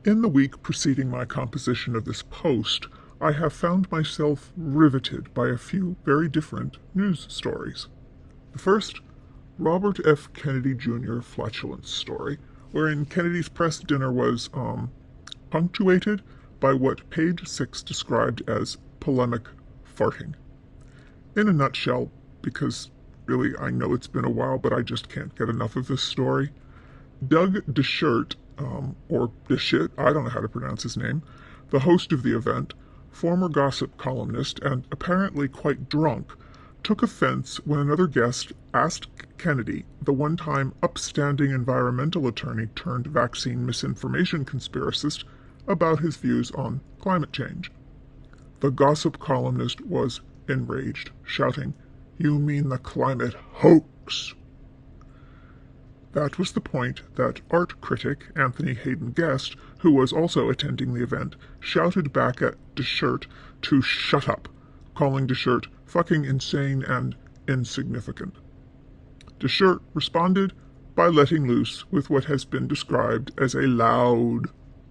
In the week preceding my composition of this post, I have found myself riveted by a few very different news stories. The first, Robert F. Kennedy Jr. flatulence story, wherein Kennedy's press dinner was punctuated by what Page 6 described as polemic farting. In a nutshell, because really I know it's been a while, but I just can't get enough of this story, Doug Deshert, or Deshit, I don't know how to pronounce his name, the host of the event, former gossip columnist and apparently quite drunk, took offense when another guest asked Kennedy, the one-time upstanding environmental attorney turned vaccine misinformation conspiracist, about his views on climate change. The gossip columnist was enraged, shouting, "You mean the climate hoax?" That was the point that art critic Anthony Hayden Guest, who was also attending the event, shouted back at Deshert to shut up, calling Deshert fucking insane and insignificant. Deshert responded by letting loose with what has been described as a loud,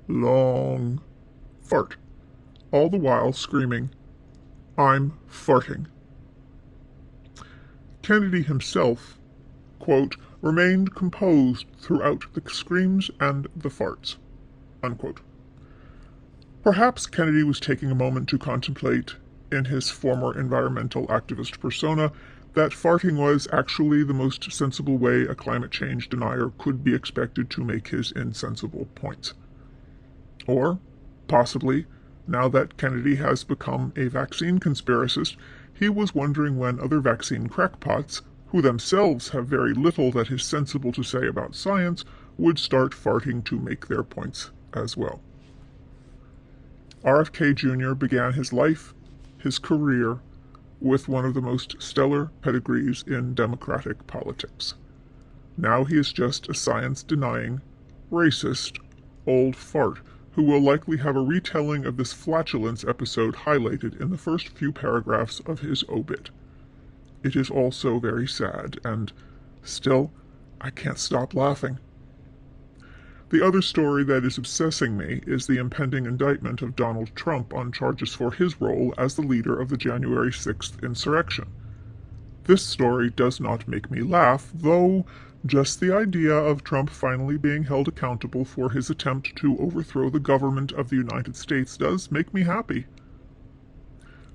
long fart, all the while screaming, "I'm farting." Kennedy himself, quote, remained composed throughout the screams and the farts, unquote. Perhaps Kennedy was taking a moment to contemplate, in his former environmental activist persona, that farting was actually the most sensible way a climate change denier could be expected to make his insensible points. Or, possibly, now that Kennedy has become a vaccine conspiracist, he was wondering when other vaccine crackpots, who themselves have very little that is sensible to say about science, would start farting to make their points as well. RFK Jr. began his life, his career, with one of the most stellar pedigrees in Democratic politics. Now he is just a science-denying, racist, old fart who will likely have a retelling of this flatulence episode highlighted in the first few paragraphs of his obit. It is all so very sad, and still, I can't stop laughing. The other story that is obsessing me is the impending indictment of Donald Trump on charges for his role as the leader of the January 6th insurrection. This story does not make me laugh, though just the idea of Trump finally being held accountable for his attempt to overthrow the government of the United States does make me happy.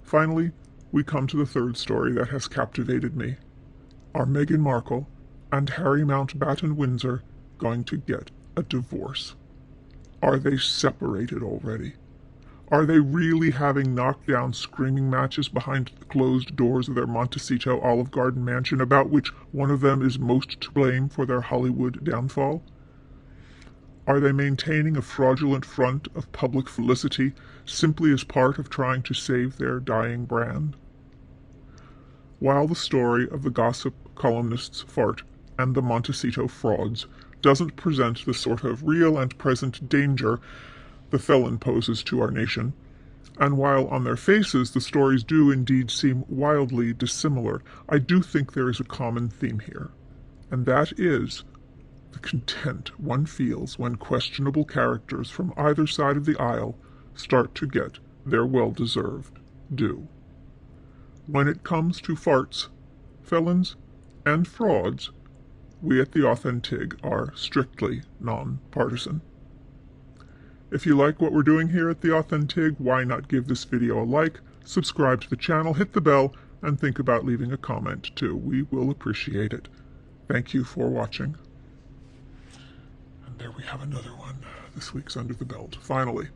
Finally, we come to the third story that has captivated me. Are Meghan Markle and Harry Mountbatten Windsor going to get a divorce? Are they separated already? Are they really having knockdown screaming matches behind the closed doors of their Montecito Olive Garden mansion, about which one of them is most to blame for their Hollywood downfall? Are they maintaining a fraudulent front of public felicity simply as part of trying to save their dying brand? While the story of the gossip columnist's fart and the Montecito frauds doesn't present the sort of real and present danger the felon poses to our nation, and while on their faces the stories do indeed seem wildly dissimilar, I do think there is a common theme here, and that is the content one feels when questionable characters from either side of the aisle start to get their well-deserved due. When it comes to farts, felons, and frauds, we at the Authentig are strictly non-partisan. If you like what we're doing here at the Authentig, why not give this video a like, subscribe to the channel, hit the bell, and think about leaving a comment too. We will appreciate it. Thank you for watching. And there we have another one. This week's under the belt, finally.